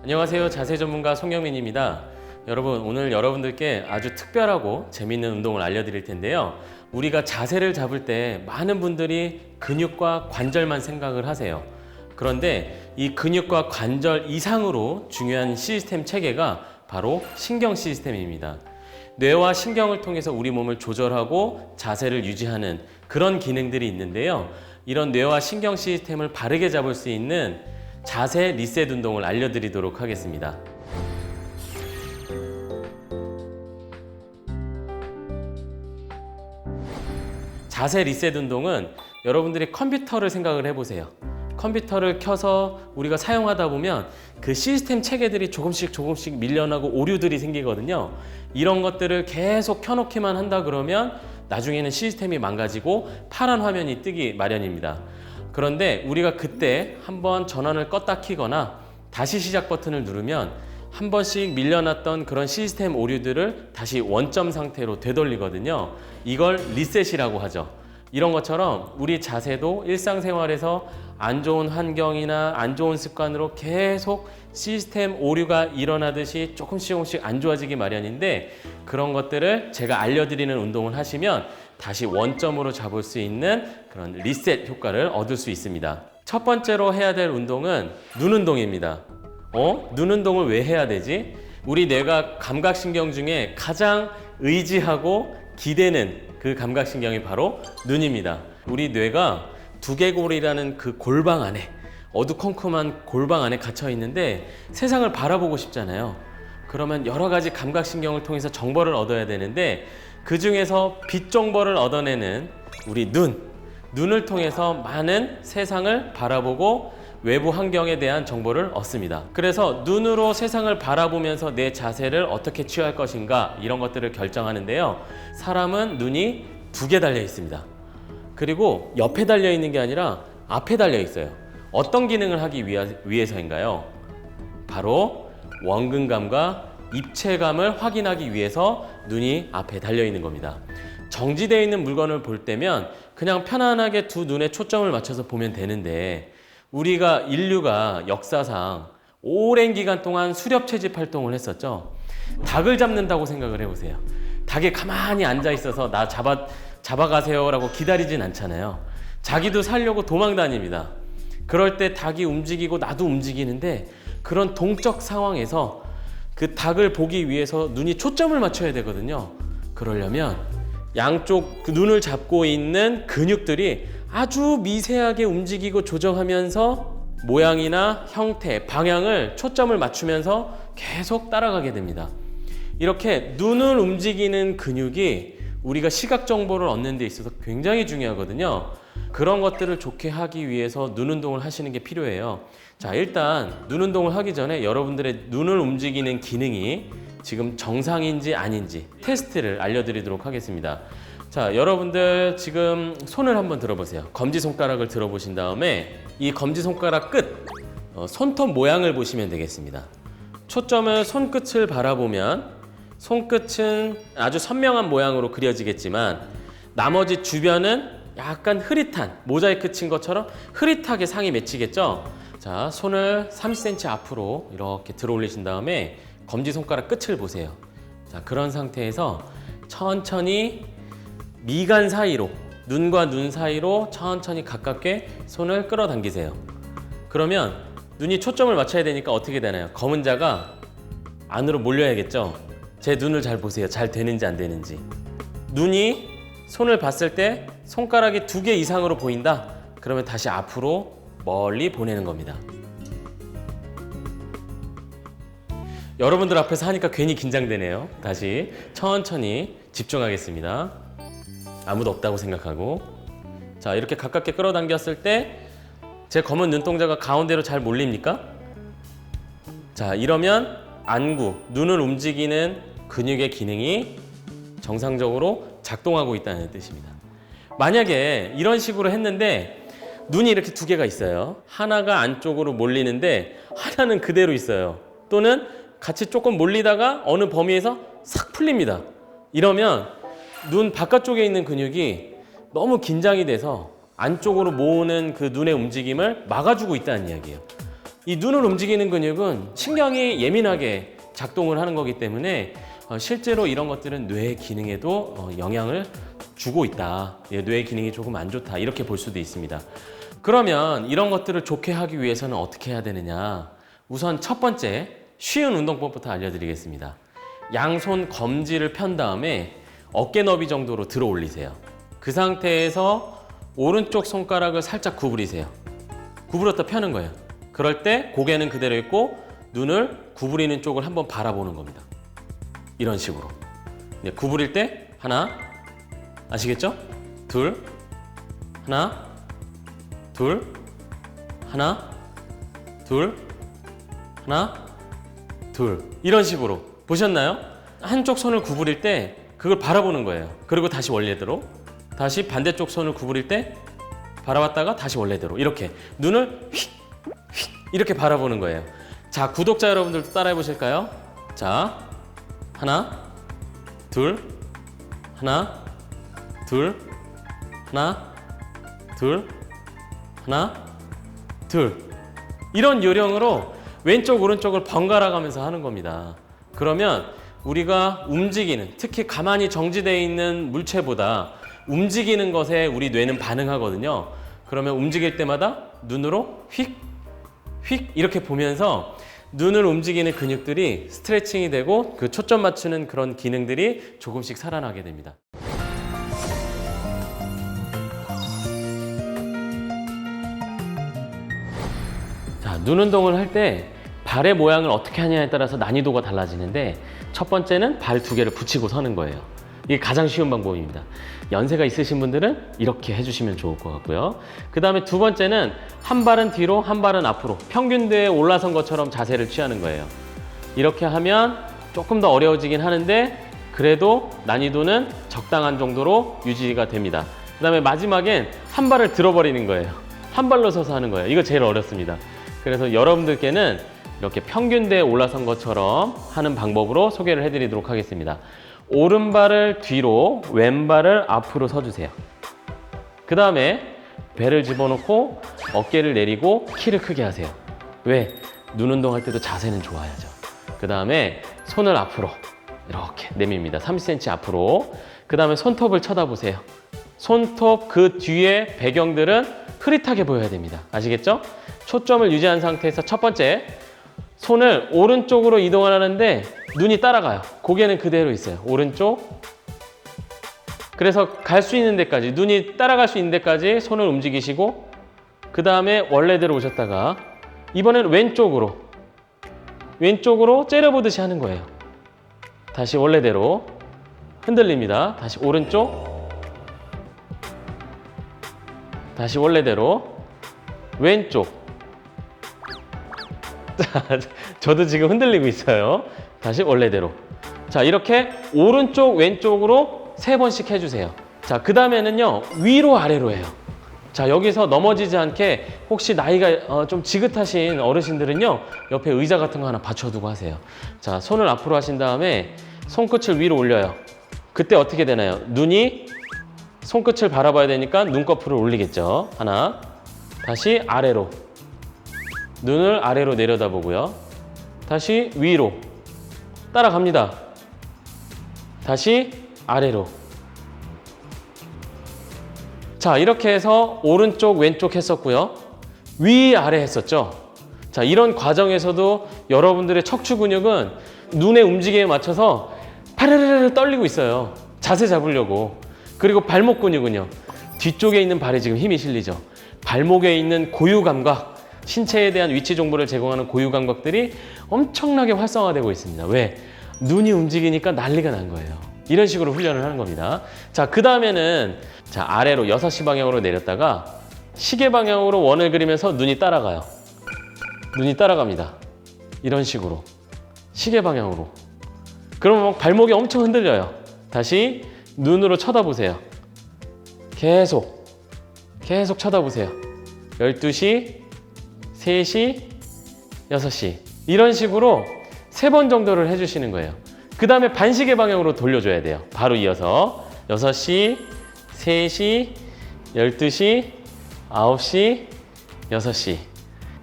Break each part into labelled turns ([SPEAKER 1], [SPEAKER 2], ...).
[SPEAKER 1] 안녕하세요. 자세 전문가 송영민입니다. 여러분, 오늘 여러분들께 아주 특별하고 재미있는 운동을 알려드릴 텐데요. 우리가 자세를 잡을 때 많은 분들이 근육과 관절만 생각을 하세요. 그런데 이 근육과 관절 이상으로 중요한 시스템 체계가 바로 신경 시스템입니다. 뇌와 신경을 통해서 우리 몸을 조절하고 자세를 유지하는 그런 기능들이 있는데요. 이런 뇌와 신경 시스템을 바르게 잡을 수 있는 자세 리셋 운동을 알려드리도록 하겠습니다. 자세 리셋 운동은 여러분들이 컴퓨터를 생각을 해보세요. 컴퓨터를 켜서 우리가 사용하다 보면 그 시스템 체계들이 조금씩 밀려나고 오류들이 생기거든요. 이런 것들을 계속 켜놓기만 한다 그러면 나중에는 시스템이 망가지고 파란 화면이 뜨기 마련입니다. 그런데 우리가 그때 한번 전원을 껐다 켜거나 다시 시작 버튼을 누르면 한 번씩 밀려났던 그런 시스템 오류들을 다시 원점 상태로 되돌리거든요. 이걸 리셋이라고 하죠. 이런 것처럼 우리 자세도 일상생활에서 안 좋은 환경이나 안 좋은 습관으로 계속 시스템 오류가 일어나듯이 조금씩 안 좋아지기 마련인데, 그런 것들을 제가 알려드리는 운동을 하시면 다시 원점으로 잡을 수 있는 그런 리셋 효과를 얻을 수 있습니다. 첫 번째로 해야 될 운동은 눈 운동입니다. 눈 운동을 왜 해야 되지? 우리 뇌가 감각신경 중에 가장 의지하고 기대는 그 감각신경이 바로 눈입니다. 우리 뇌가 두개골이라는 그 골방 안에, 어두컴컴한 골방 안에 갇혀 있는데 세상을 바라보고 싶잖아요. 그러면 여러 가지 감각신경을 통해서 정보를 얻어야 되는데, 그 중에서 빛 정보를 얻어내는 우리 눈을 통해서 많은 세상을 바라보고 외부 환경에 대한 정보를 얻습니다. 그래서 눈으로 세상을 바라보면서 내 자세를 어떻게 취할 것인가, 이런 것들을 결정하는데요. 사람은 눈이 2개 달려 있습니다. 그리고 옆에 달려 있는 게 아니라 앞에 달려 있어요. 어떤 기능을 하기 위해서인가요? 바로 원근감과 입체감을 확인하기 위해서 눈이 앞에 달려 있는 겁니다. 정지되어 있는 물건을 볼 때면 그냥 편안하게 두 눈에 초점을 맞춰서 보면 되는데, 우리가 인류가 역사상 오랜 기간 동안 수렵 채집 활동을 했었죠. 닭을 잡는다고 생각을 해보세요. 닭이 가만히 앉아 있어서 나 잡아가세요 라고 기다리진 않잖아요. 자기도 살려고 도망 다닙니다. 그럴 때 닭이 움직이고 나도 움직이는데, 그런 동적 상황에서 그 닭을 보기 위해서 눈이 초점을 맞춰야 되거든요. 그러려면 양쪽 그 눈을 잡고 있는 근육들이 아주 미세하게 움직이고 조정하면서 모양이나 형태, 방향을 초점을 맞추면서 계속 따라가게 됩니다. 이렇게 눈을 움직이는 근육이 우리가 시각 정보를 얻는 데 있어서 굉장히 중요하거든요. 그런 것들을 좋게 하기 위해서 눈 운동을 하시는 게 필요해요. 자, 일단 눈 운동을 하기 전에 여러분들의 눈을 움직이는 기능이 지금 정상인지 아닌지 테스트를 알려드리도록 하겠습니다. 자, 여러분들 지금 손을 한번 들어보세요. 검지손가락을 들어보신 다음에 이 검지손가락 끝, 손톱 모양을 보시면 되겠습니다. 초점을 손끝을 바라보면 손끝은 아주 선명한 모양으로 그려지겠지만, 나머지 주변은 약간 흐릿한, 모자이크 친 것처럼 흐릿하게 상이 맺히겠죠? 자, 손을 30cm 앞으로 이렇게 들어 올리신 다음에 검지손가락 끝을 보세요. 자, 그런 상태에서 천천히 미간 사이로, 눈과 눈 사이로 천천히 가깝게 손을 끌어당기세요. 그러면 눈이 초점을 맞춰야 되니까 어떻게 되나요? 검은 자가 안으로 몰려야겠죠? 제 눈을 잘 보세요. 잘 되는지 안 되는지. 눈이 손을 봤을 때 손가락이 2개 이상으로 보인다? 그러면 다시 앞으로 멀리 보내는 겁니다. 여러분들 앞에서 하니까 괜히 긴장되네요. 다시 천천히 집중하겠습니다. 아무도 없다고 생각하고. 자, 이렇게 가깝게 끌어당겼을 때 제 검은 눈동자가 가운데로 잘 몰립니까? 자, 이러면 안구, 눈을 움직이는 근육의 기능이 정상적으로 작동하고 있다는 뜻입니다. 만약에 이런 식으로 했는데 눈이 이렇게 2개가 있어요. 하나가 안쪽으로 몰리는데 하나는 그대로 있어요. 또는 같이 조금 몰리다가 어느 범위에서 싹 풀립니다. 이러면 눈 바깥쪽에 있는 근육이 너무 긴장이 돼서 안쪽으로 모으는 그 눈의 움직임을 막아주고 있다는 이야기예요. 이 눈을 움직이는 근육은 신경이 예민하게 작동을 하는 거기 때문에 실제로 이런 것들은 뇌 기능에도 영향을 주고 있다. 뇌 기능이 조금 안 좋다. 이렇게 볼 수도 있습니다. 그러면 이런 것들을 좋게 하기 위해서는 어떻게 해야 되느냐? 우선 첫 번째 쉬운 운동법부터 알려드리겠습니다. 양손 검지를 편 다음에 어깨 너비 정도로 들어 올리세요. 그 상태에서 오른쪽 손가락을 살짝 구부리세요. 구부렸다 펴는 거예요. 그럴 때 고개는 그대로 있고 눈을 구부리는 쪽을 한번 바라보는 겁니다. 이런 식으로. 구부릴 때 하나, 아시겠죠? 둘, 하나, 둘, 하나, 둘, 하나, 둘. 이런 식으로. 보셨나요? 한쪽 손을 구부릴 때 그걸 바라보는 거예요. 그리고 다시 원래대로. 다시 반대쪽 손을 구부릴 때 바라봤다가 다시 원래대로. 이렇게 눈을 휙, 휙 이렇게 바라보는 거예요. 자, 구독자 여러분들도 따라해 보실까요? 자, 하나, 둘, 하나, 둘, 하나, 둘, 하나, 둘. 이런 요령으로 왼쪽 오른쪽을 번갈아 가면서 하는 겁니다. 그러면 우리가 움직이는, 특히 가만히 정지되어 있는 물체보다 움직이는 것에 우리 뇌는 반응하거든요. 그러면 움직일 때마다 눈으로 휙, 휙 이렇게 보면서 눈을 움직이는 근육들이 스트레칭이 되고 그 초점 맞추는 그런 기능들이 조금씩 살아나게 됩니다. 자, 눈 운동을 할 때 발의 모양을 어떻게 하냐에 따라서 난이도가 달라지는데 첫 번째는 발 두 개를 붙이고 서는 거예요. 이게 가장 쉬운 방법입니다. 연세가 있으신 분들은 이렇게 해주시면 좋을 것 같고요. 그 다음에 두 번째는 한 발은 뒤로, 한 발은 앞으로 평균대에 올라선 것처럼 자세를 취하는 거예요. 이렇게 하면 조금 더 어려워지긴 하는데 그래도 난이도는 적당한 정도로 유지가 됩니다. 그 다음에 마지막엔 한 발을 들어버리는 거예요. 한 발로 서서 하는 거예요. 이거 제일 어렵습니다. 그래서 여러분들께는 이렇게 평균대에 올라선 것처럼 하는 방법으로 소개를 해드리도록 하겠습니다. 오른발을 뒤로, 왼발을 앞으로 서주세요. 그 다음에 배를 집어넣고 어깨를 내리고 키를 크게 하세요. 왜? 눈 운동할 때도 자세는 좋아야죠. 그 다음에 손을 앞으로 이렇게 내밉니다. 3cm 앞으로. 그 다음에 손톱을 쳐다보세요. 손톱 그 뒤에 배경들은 흐릿하게 보여야 됩니다. 아시겠죠? 초점을 유지한 상태에서 첫 번째, 손을 오른쪽으로 이동을 하는데 눈이 따라가요. 고개는 그대로 있어요. 오른쪽. 그래서 갈 수 있는 데까지, 눈이 따라갈 수 있는 데까지 손을 움직이시고 그 다음에 원래대로 오셨다가 이번에는 왼쪽으로 째려보듯이 하는 거예요. 다시 원래대로 흔들립니다. 다시 오른쪽. 다시 원래대로 왼쪽. 저도 지금 흔들리고 있어요. 다시 원래대로. 자, 이렇게 오른쪽 왼쪽으로 3번씩 해주세요. 자, 그 다음에는요 위로 아래로 해요. 자, 여기서 넘어지지 않게 혹시 나이가 좀 지긋하신 어르신들은요 옆에 의자 같은 거 하나 받쳐두고 하세요. 자, 손을 앞으로 하신 다음에 손끝을 위로 올려요. 그때 어떻게 되나요? 눈이 손끝을 바라봐야 되니까 눈꺼풀을 올리겠죠. 하나. 다시 아래로. 눈을 아래로 내려다보고요. 다시 위로. 따라갑니다. 다시 아래로. 자, 이렇게 해서 오른쪽 왼쪽 했었고요. 위아래 했었죠. 자, 이런 과정에서도 여러분들의 척추 근육은 눈의 움직임에 맞춰서 파르르르 떨리고 있어요. 자세 잡으려고. 그리고 발목 근육은요. 뒤쪽에 있는 발에 지금 힘이 실리죠. 발목에 있는 고유 감각, 신체에 대한 위치 정보를 제공하는 고유 감각들이 엄청나게 활성화되고 있습니다. 왜? 눈이 움직이니까 난리가 난 거예요. 이런 식으로 훈련을 하는 겁니다. 자, 그 다음에는 자, 아래로 6시 방향으로 내렸다가 시계 방향으로 원을 그리면서 눈이 따라가요. 눈이 따라갑니다. 이런 식으로 시계 방향으로. 그러면 발목이 엄청 흔들려요. 다시 눈으로 쳐다보세요. 계속 쳐다보세요. 12시, 3시, 6시 이런 식으로 3번 정도를 해주시는 거예요. 그 다음에 반시계 방향으로 돌려줘야 돼요. 바로 이어서 6시, 3시, 12시, 9시, 6시.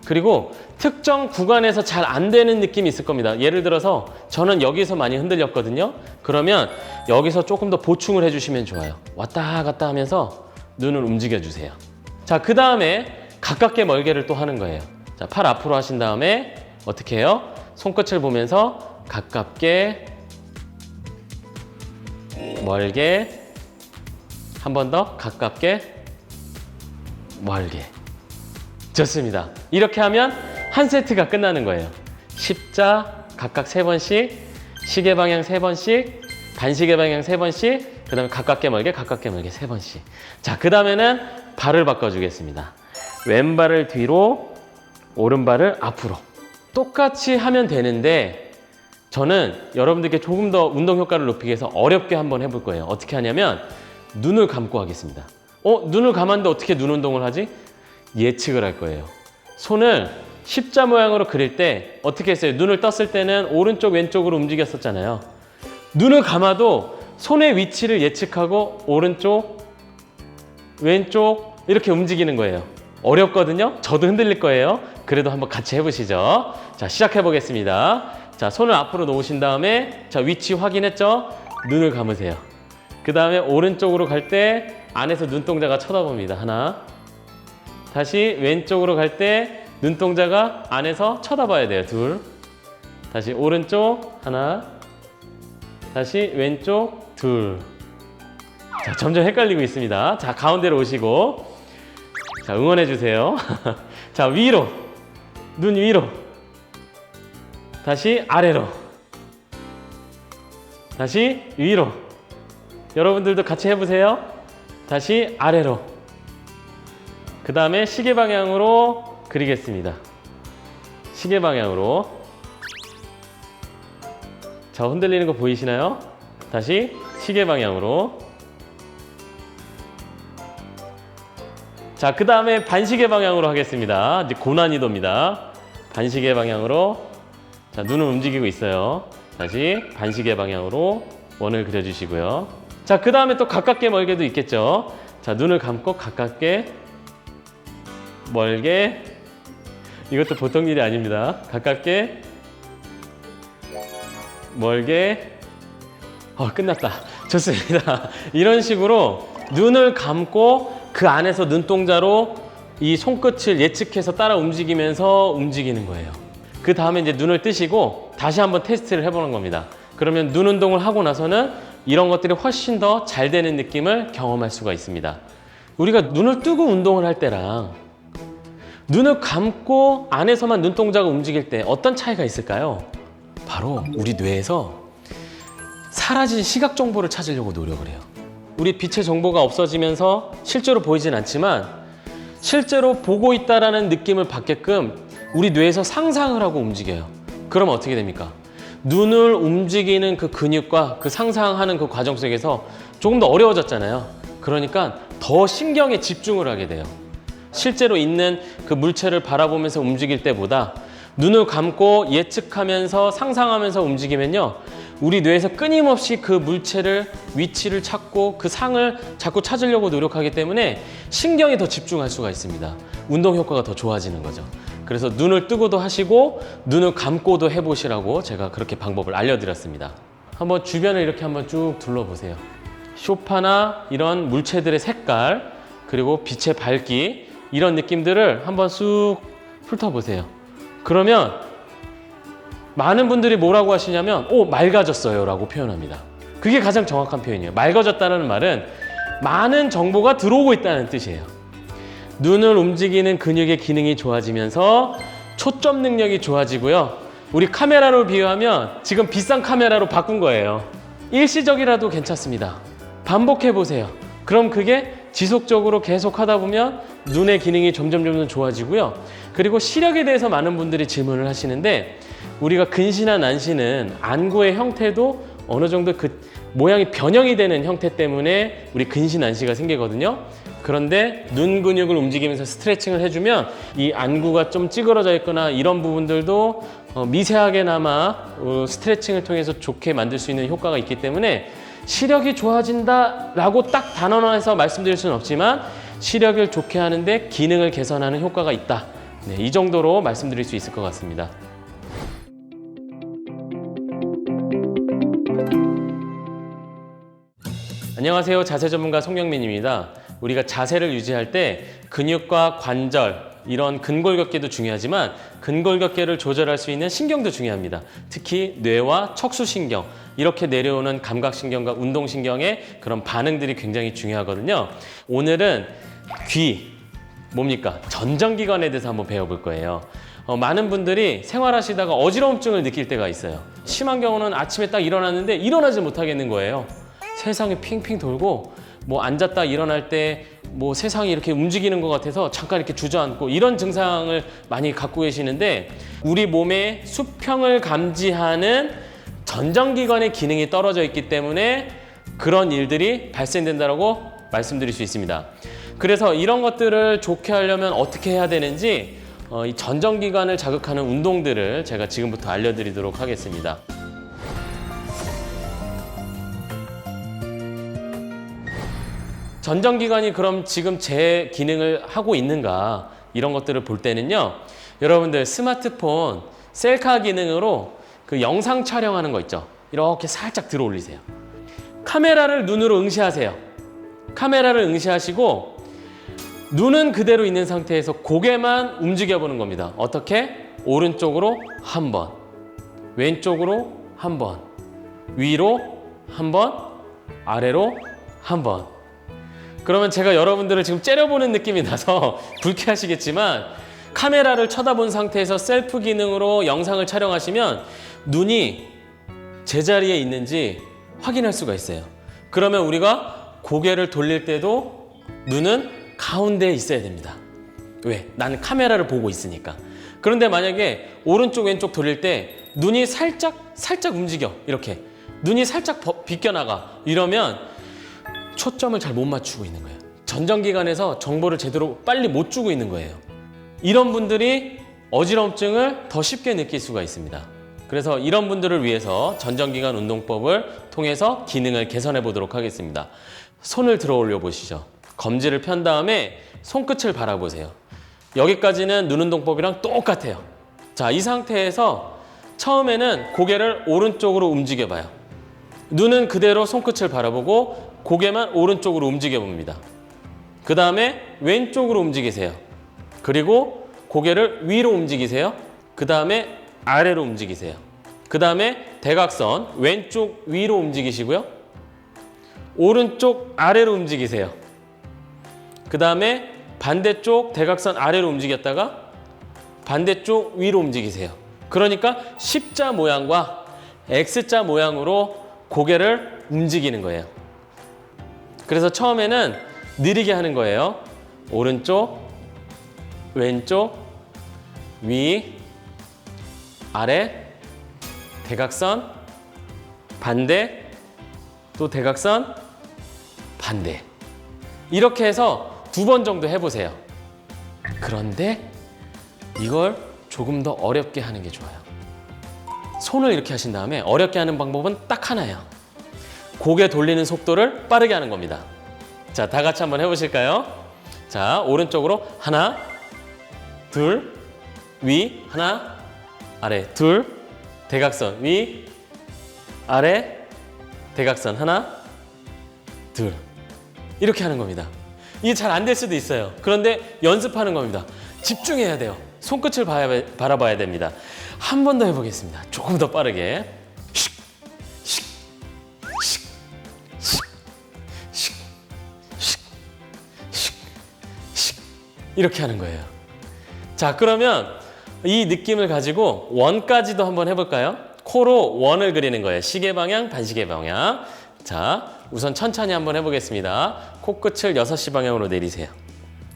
[SPEAKER 1] 그리고 특정 구간에서 잘 안 되는 느낌이 있을 겁니다. 예를 들어서 저는 여기서 많이 흔들렸거든요. 그러면 여기서 조금 더 보충을 해주시면 좋아요. 왔다 갔다 하면서 눈을 움직여주세요. 자, 그 다음에 가깝게 멀게를 또 하는 거예요. 자, 팔 앞으로 하신 다음에 어떻게 해요? 손끝을 보면서 가깝게 멀게 한 번 더 가깝게 멀게. 좋습니다. 이렇게 하면 한 세트가 끝나는 거예요. 십자 각각 3번씩, 시계 방향 3번씩, 반시계 방향 3번씩, 그 다음에 가깝게 멀게 3번씩. 자, 그 다음에는 발을 바꿔주겠습니다. 왼발을 뒤로, 오른발을 앞으로. 똑같이 하면 되는데 저는 여러분들께 조금 더 운동 효과를 높이기 위해서 어렵게 한번 해볼 거예요. 어떻게 하냐면 눈을 감고 하겠습니다. 눈을 감았는데 어떻게 눈 운동을 하지? 예측을 할 거예요. 손을 십자 모양으로 그릴 때 어떻게 했어요? 눈을 떴을 때는 오른쪽 왼쪽으로 움직였었잖아요. 눈을 감아도 손의 위치를 예측하고 오른쪽 왼쪽 이렇게 움직이는 거예요. 어렵거든요. 저도 흔들릴 거예요. 그래도 한번 같이 해보시죠. 자, 시작해 보겠습니다. 자, 손을 앞으로 놓으신 다음에 자, 위치 확인했죠? 눈을 감으세요. 그 다음에 오른쪽으로 갈 때 안에서 눈동자가 쳐다봅니다. 하나. 다시 왼쪽으로 갈 때 눈동자가 안에서 쳐다봐야 돼요. 둘. 다시 오른쪽 하나. 다시 왼쪽 둘. 자, 점점 헷갈리고 있습니다. 자, 가운데로 오시고 자, 응원해 주세요. 자, 위로. 눈 위로. 다시 아래로. 다시 위로. 여러분들도 같이 해보세요. 다시 아래로. 그 다음에 시계 방향으로 그리겠습니다. 시계 방향으로. 자, 흔들리는 거 보이시나요? 다시 시계 방향으로. 자, 그 다음에 반시계 방향으로 하겠습니다. 이제 고난이도입니다. 반시계 방향으로. 자, 눈을 움직이고 있어요. 다시 반시계 방향으로 원을 그려주시고요. 자, 그 다음에 또 가깝게 멀게도 있겠죠. 자, 눈을 감고 가깝게 멀게. 이것도 보통 일이 아닙니다. 가깝게 멀게. 끝났다. 좋습니다. 이런 식으로 눈을 감고 그 안에서 눈동자로 이 손끝을 예측해서 따라 움직이면서 움직이는 거예요. 그 다음에 이제 눈을 뜨시고 다시 한번 테스트를 해보는 겁니다. 그러면 눈 운동을 하고 나서는 이런 것들이 훨씬 더 잘 되는 느낌을 경험할 수가 있습니다. 우리가 눈을 뜨고 운동을 할 때랑 눈을 감고 안에서만 눈동자가 움직일 때 어떤 차이가 있을까요? 바로 우리 뇌에서 사라진 시각 정보를 찾으려고 노력을 해요. 우리 빛의 정보가 없어지면서 실제로 보이진 않지만 실제로 보고 있다라는 느낌을 받게끔 우리 뇌에서 상상을 하고 움직여요. 그러면 어떻게 됩니까? 눈을 움직이는 그 근육과 그 상상하는 그 과정 속에서 조금 더 어려워졌잖아요. 그러니까 더 신경에 집중을 하게 돼요. 실제로 있는 그 물체를 바라보면서 움직일 때보다 눈을 감고 예측하면서 상상하면서 움직이면요, 우리 뇌에서 끊임없이 그 물체를 위치를 찾고 그 상을 자꾸 찾으려고 노력하기 때문에 신경이 더 집중할 수가 있습니다. 운동 효과가 더 좋아지는 거죠. 그래서 눈을 뜨고도 하시고 눈을 감고도 해보시라고 제가 그렇게 방법을 알려드렸습니다. 한번 주변을 이렇게 한번 쭉 둘러보세요. 소파나 이런 물체들의 색깔, 그리고 빛의 밝기, 이런 느낌들을 한번 쑥 훑어보세요. 그러면 많은 분들이 뭐라고 하시냐면 맑아졌어요 라고 표현합니다. 그게 가장 정확한 표현이에요. 맑아졌다는 말은 많은 정보가 들어오고 있다는 뜻이에요. 눈을 움직이는 근육의 기능이 좋아지면서 초점 능력이 좋아지고요. 우리 카메라로 비유하면 지금 비싼 카메라로 바꾼 거예요. 일시적이라도 괜찮습니다. 반복해 보세요. 그럼 그게 지속적으로 계속 하다 보면 눈의 기능이 점점 좋아지고요. 그리고 시력에 대해서 많은 분들이 질문을 하시는데 우리가 근시나 난시는 안구의 형태도 어느 정도 그 모양이 변형이 되는 형태 때문에 우리 근시, 난시가 생기거든요. 그런데 눈 근육을 움직이면서 스트레칭을 해주면 이 안구가 좀 찌그러져 있거나 이런 부분들도 미세하게나마 스트레칭을 통해서 좋게 만들 수 있는 효과가 있기 때문에 시력이 좋아진다라고 딱 단언해서 말씀드릴 수는 없지만 시력을 좋게 하는데 기능을 개선하는 효과가 있다. 네, 이 정도로 말씀드릴 수 있을 것 같습니다. 안녕하세요. 자세 전문가 송영민입니다. 우리가 자세를 유지할 때 근육과 관절, 이런 근골격계도 중요하지만 근골격계를 조절할 수 있는 신경도 중요합니다. 특히 뇌와 척수신경, 이렇게 내려오는 감각신경과 운동신경의 그런 반응들이 굉장히 중요하거든요. 오늘은 귀, 뭡니까? 전정기관에 대해서 한번 배워볼 거예요. 많은 분들이 생활하시다가 어지러움증을 느낄 때가 있어요. 심한 경우는 아침에 딱 일어났는데 일어나지 못하겠는 거예요. 세상이 핑핑 돌고 뭐 앉았다 일어날 때 뭐 세상이 이렇게 움직이는 것 같아서 잠깐 이렇게 주저앉고 이런 증상을 많이 갖고 계시는데 우리 몸의 수평을 감지하는 전정기관의 기능이 떨어져 있기 때문에 그런 일들이 발생된다고 말씀드릴 수 있습니다. 그래서 이런 것들을 좋게 하려면 어떻게 해야 되는지 이 전정기관을 자극하는 운동들을 제가 지금부터 알려드리도록 하겠습니다. 전정기관이 그럼 지금 제 기능을 하고 있는가, 이런 것들을 볼 때는요, 여러분들 스마트폰 셀카 기능으로 그 영상 촬영하는 거 있죠? 이렇게 살짝 들어 올리세요. 카메라를 눈으로 응시하세요. 카메라를 응시하시고 눈은 그대로 있는 상태에서 고개만 움직여 보는 겁니다. 어떻게? 오른쪽으로 한 번, 왼쪽으로 한 번, 위로 한 번, 아래로 한 번. 그러면 제가 여러분들을 지금 째려보는 느낌이 나서 불쾌하시겠지만 카메라를 쳐다본 상태에서 셀프 기능으로 영상을 촬영하시면 눈이 제자리에 있는지 확인할 수가 있어요. 그러면 우리가 고개를 돌릴 때도 눈은 가운데에 있어야 됩니다. 왜? 나는 카메라를 보고 있으니까. 그런데 만약에 오른쪽 왼쪽 돌릴 때 눈이 살짝 움직여, 이렇게 눈이 살짝 비껴나가, 이러면 초점을 잘 못 맞추고 있는 거예요. 전정기관에서 정보를 제대로 빨리 못 주고 있는 거예요. 이런 분들이 어지러움증을 더 쉽게 느낄 수가 있습니다. 그래서 이런 분들을 위해서 전정기관 운동법을 통해서 기능을 개선해 보도록 하겠습니다. 손을 들어 올려 보시죠. 검지를 편 다음에 손끝을 바라보세요. 여기까지는 눈 운동법이랑 똑같아요. 자, 이 상태에서 처음에는 고개를 오른쪽으로 움직여 봐요. 눈은 그대로 손끝을 바라보고 고개만 오른쪽으로 움직여 봅니다. 그 다음에 왼쪽으로 움직이세요. 그리고 고개를 위로 움직이세요. 그 다음에 아래로 움직이세요. 그 다음에 대각선 왼쪽 위로 움직이시고요. 오른쪽 아래로 움직이세요. 그 다음에 반대쪽 대각선 아래로 움직였다가 반대쪽 위로 움직이세요. 그러니까 십자 모양과 X자 모양으로 고개를 움직이는 거예요. 그래서 처음에는 느리게 하는 거예요. 오른쪽, 왼쪽, 위, 아래, 대각선, 반대, 또 대각선, 반대. 이렇게 해서 2번 정도 해보세요. 그런데 이걸 조금 더 어렵게 하는 게 좋아요. 손을 이렇게 하신 다음에 어렵게 하는 방법은 딱 하나예요. 고개 돌리는 속도를 빠르게 하는 겁니다. 자, 다 같이 한번 해보실까요? 자, 오른쪽으로 하나, 둘, 위, 하나, 아래, 둘, 대각선, 위, 아래, 대각선, 하나, 둘. 이렇게 하는 겁니다. 이게 잘 안 될 수도 있어요. 그런데 연습하는 겁니다. 집중해야 돼요. 손끝을 바라봐야 됩니다. 한 번 더 해보겠습니다. 조금 더 빠르게. 이렇게 하는 거예요. 자, 그러면 이 느낌을 가지고 원까지도 한번 해볼까요? 코로 원을 그리는 거예요. 시계 방향, 반시계 방향. 자, 우선 천천히 한번 해보겠습니다. 코끝을 6시 방향으로 내리세요.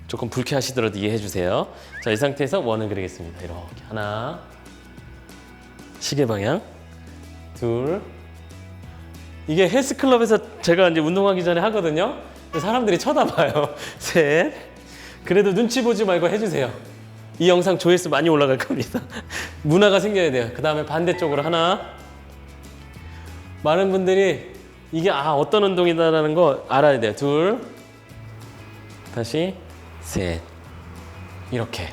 [SPEAKER 1] 조금 불쾌하시더라도 이해해 주세요. 자, 이 상태에서 원을 그리겠습니다. 이렇게 하나, 시계 방향, 둘. 이게 헬스클럽에서 제가 이제 운동하기 전에 하거든요. 사람들이 쳐다봐요. 셋. 그래도 눈치 보지 말고 해주세요. 이 영상 조회수 많이 올라갈 겁니다. 문화가 생겨야 돼요. 그 다음에 반대쪽으로 하나. 많은 분들이 이게 어떤 운동이다라는 거 알아야 돼요. 둘, 다시 셋. 이렇게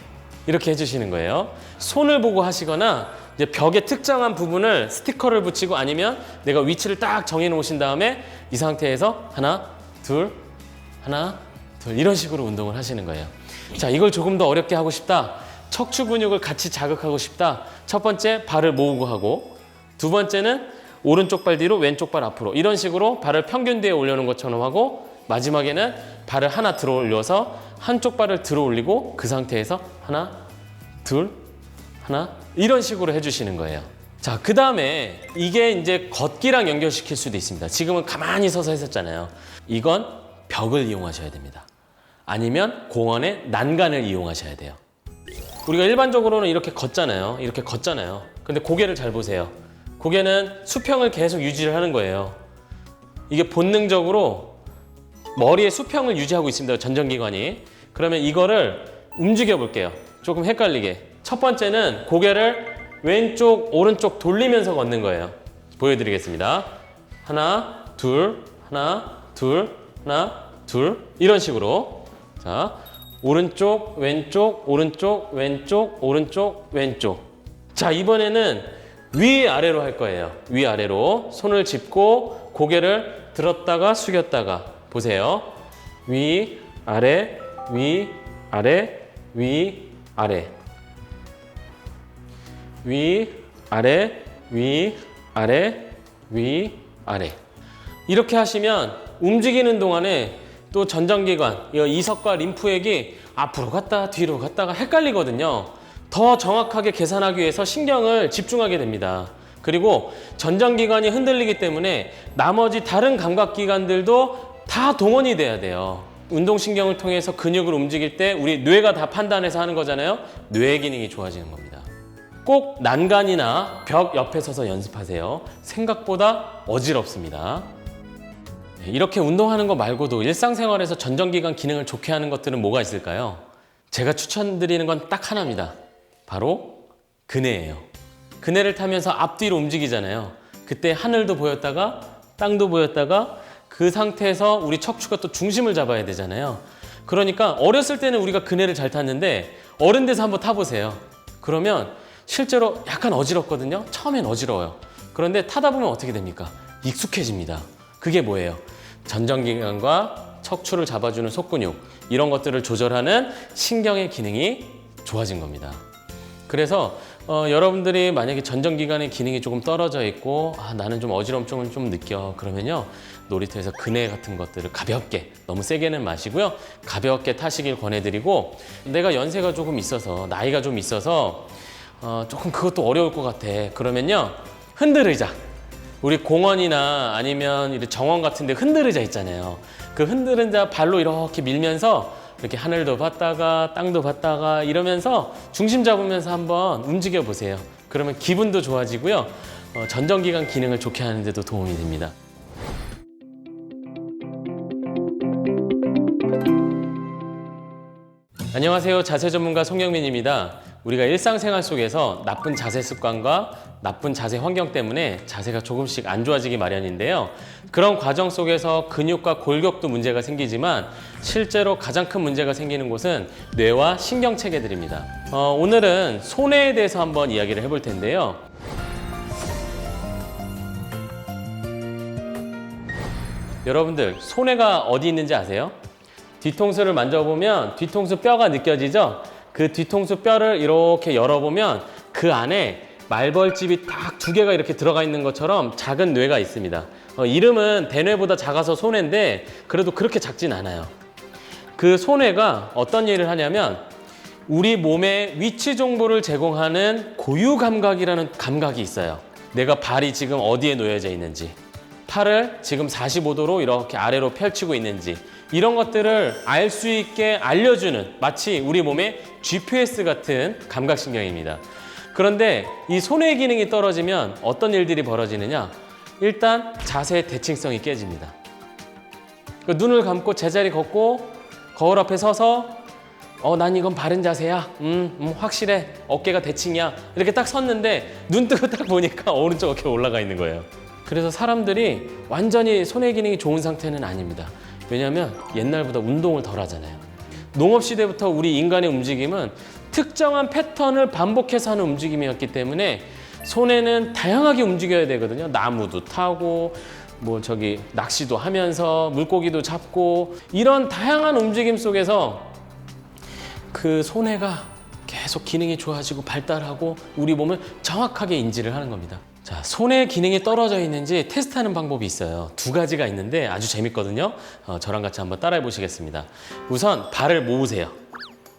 [SPEAKER 1] 이렇게 해주시는 거예요. 손을 보고 하시거나 이제 벽에 특정한 부분을 스티커를 붙이고 아니면 내가 위치를 딱 정해 놓으신 다음에 이 상태에서 하나, 둘, 하나, 둘 이런 식으로 운동을 하시는 거예요. 자, 이걸 조금 더 어렵게 하고 싶다. 척추 근육을 같이 자극하고 싶다. 첫 번째 발을 모으고 하고 두 번째는 오른쪽 발 뒤로 왼쪽 발 앞으로 이런 식으로 발을 평균 뒤에 올려놓은 것처럼 하고 마지막에는 발을 하나 들어 올려서 한쪽 발을 들어 올리고 그 상태에서 하나, 둘, 하나 이런 식으로 해주시는 거예요. 자, 그 다음에 이게 이제 걷기랑 연결시킬 수도 있습니다. 지금은 가만히 서서 했었잖아요. 이건 벽을 이용하셔야 됩니다. 아니면 공원의 난간을 이용하셔야 돼요. 우리가 일반적으로는 이렇게 걷잖아요. 이렇게 걷잖아요. 근데 고개를 잘 보세요. 고개는 수평을 계속 유지를 하는 거예요. 이게 본능적으로 머리의 수평을 유지하고 있습니다. 전정기관이. 그러면 이거를 움직여 볼게요. 조금 헷갈리게. 첫 번째는 고개를 왼쪽, 오른쪽 돌리면서 걷는 거예요. 보여드리겠습니다. 하나, 둘, 하나, 둘, 하나, 둘 이런 식으로. 자, 오른쪽, 왼쪽, 오른쪽, 왼쪽, 오른쪽, 왼쪽. 자, 이번에는 위아래로 할 거예요. 위아래로. 손을 짚고 고개를 들었다가 숙였다가 보세요. 위, 아래, 위, 아래, 위, 아래. 위, 아래, 위, 아래, 위, 아래. 이렇게 하시면 움직이는 동안에 또 전정기관, 이석과 림프액이 앞으로 갔다 뒤로 갔다가 헷갈리거든요. 더 정확하게 계산하기 위해서 신경을 집중하게 됩니다. 그리고 전정기관이 흔들리기 때문에 나머지 다른 감각기관들도 다 동원이 돼야 돼요. 운동신경을 통해서 근육을 움직일 때 우리 뇌가 다 판단해서 하는 거잖아요. 뇌 기능이 좋아지는 겁니다. 꼭 난간이나 벽 옆에 서서 연습하세요. 생각보다 어지럽습니다. 이렇게 운동하는 거 말고도 일상생활에서 전정기관 기능을 좋게 하는 것들은 뭐가 있을까요? 제가 추천드리는 건 딱 하나입니다. 바로 그네예요. 그네를 타면서 앞뒤로 움직이잖아요. 그때 하늘도 보였다가 땅도 보였다가 그 상태에서 우리 척추가 또 중심을 잡아야 되잖아요. 그러니까 어렸을 때는 우리가 그네를 잘 탔는데 어른 돼서 한번 타보세요. 그러면 실제로 약간 어지럽거든요. 처음엔 어지러워요. 그런데 타다 보면 어떻게 됩니까? 익숙해집니다. 그게 뭐예요? 전정기관과 척추를 잡아주는 속근육 이런 것들을 조절하는 신경의 기능이 좋아진 겁니다. 그래서 여러분들이 만약에 전정기관의 기능이 조금 떨어져 있고 나는 좀 어지럼증을 좀 느껴 그러면요 놀이터에서 그네 같은 것들을 가볍게 너무 세게는 마시고요 가볍게 타시길 권해드리고 내가 연세가 조금 있어서 나이가 좀 있어서 조금 그것도 어려울 것 같아 그러면요 흔들의자 우리 공원이나 아니면 정원 같은 데 흔들의자 있잖아요 그 흔들의자 발로 이렇게 밀면서 이렇게 하늘도 봤다가 땅도 봤다가 이러면서 중심 잡으면서 한번 움직여 보세요. 그러면 기분도 좋아지고요. 전정기관 기능을 좋게 하는 데도 도움이 됩니다. 안녕하세요. 자세 전문가 송영민입니다. 우리가 일상생활 속에서 나쁜 자세 습관과 나쁜 자세 환경 때문에 자세가 조금씩 안 좋아지기 마련인데요. 그런 과정 속에서 근육과 골격도 문제가 생기지만 실제로 가장 큰 문제가 생기는 곳은 뇌와 신경체계들입니다. 오늘은 손해에 대해서 한번 이야기를 해볼 텐데요. 여러분들 손해가 어디 있는지 아세요? 뒤통수를 만져보면 뒤통수 뼈가 느껴지죠? 그 뒤통수 뼈를 이렇게 열어보면 그 안에 말벌집이 딱 2개가 이렇게 들어가 있는 것처럼 작은 뇌가 있습니다. 이름은 대뇌보다 작아서 손해인데 그래도 그렇게 작진 않아요. 그 손해가 어떤 일을 하냐면 우리 몸의 위치 정보를 제공하는 고유 감각이라는 감각이 있어요. 내가 발이 지금 어디에 놓여져 있는지 팔을 지금 45도로 이렇게 아래로 펼치고 있는지 이런 것들을 알 수 있게 알려주는 마치 우리 몸의 GPS 같은 감각신경입니다. 그런데 이 손의 기능이 떨어지면 어떤 일들이 벌어지느냐? 일단 자세의 대칭성이 깨집니다. 눈을 감고 제자리 걷고 거울 앞에 서서 난 이건 바른 자세야. 확실해. 어깨가 대칭이야. 이렇게 딱 섰는데 눈 뜨고 딱 보니까 오른쪽 어깨가 올라가 있는 거예요. 그래서 사람들이 완전히 손의 기능이 좋은 상태는 아닙니다. 왜냐하면 옛날보다 운동을 덜 하잖아요. 농업시대부터 우리 인간의 움직임은 특정한 패턴을 반복해서 하는 움직임이었기 때문에 손에는 다양하게 움직여야 되거든요. 나무도 타고 뭐 저기 낚시도 하면서 물고기도 잡고 이런 다양한 움직임 속에서 그 손해가 계속 기능이 좋아지고 발달하고 우리 몸을 정확하게 인지를 하는 겁니다. 자, 손의 기능이 떨어져 있는지 테스트하는 방법이 있어요. 두 가지가 있는데 아주 재밌거든요. 저랑 같이 한번 따라해 보시겠습니다. 우선 발을 모으세요.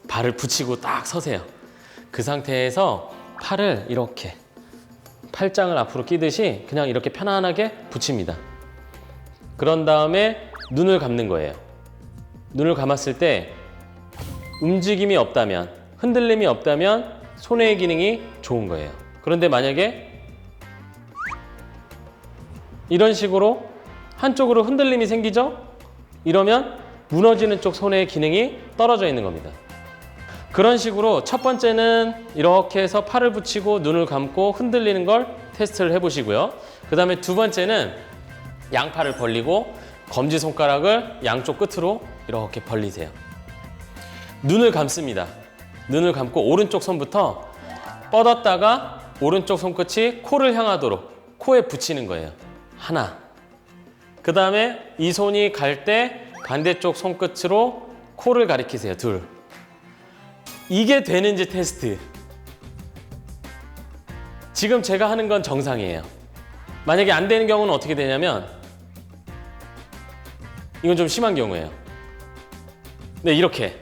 [SPEAKER 1] 발을 붙이고 딱 서세요. 그 상태에서 팔을 이렇게 팔짱을 앞으로 끼듯이 그냥 이렇게 편안하게 붙입니다. 그런 다음에 눈을 감는 거예요. 눈을 감았을 때 움직임이 없다면, 흔들림이 없다면 손의 기능이 좋은 거예요. 그런데 만약에 이런 식으로 한쪽으로 흔들림이 생기죠? 이러면 무너지는 쪽 손의 기능이 떨어져 있는 겁니다. 그런 식으로 첫 번째는 이렇게 해서 팔을 붙이고 눈을 감고 흔들리는 걸 테스트를 해보시고요. 그 다음에 두 번째는 양팔을 벌리고 검지손가락을 양쪽 끝으로 이렇게 벌리세요. 눈을 감습니다. 눈을 감고 오른쪽 손부터 뻗었다가 오른쪽 손끝이 코를 향하도록 코에 붙이는 거예요. 하나. 그 다음에 이 손이 갈 때 반대쪽 손끝으로 코를 가리키세요. 둘. 이게 되는지 테스트. 지금 제가 하는 건 정상이에요. 만약에 안 되는 경우는 어떻게 되냐면 이건 좀 심한 경우예요. 네, 이렇게.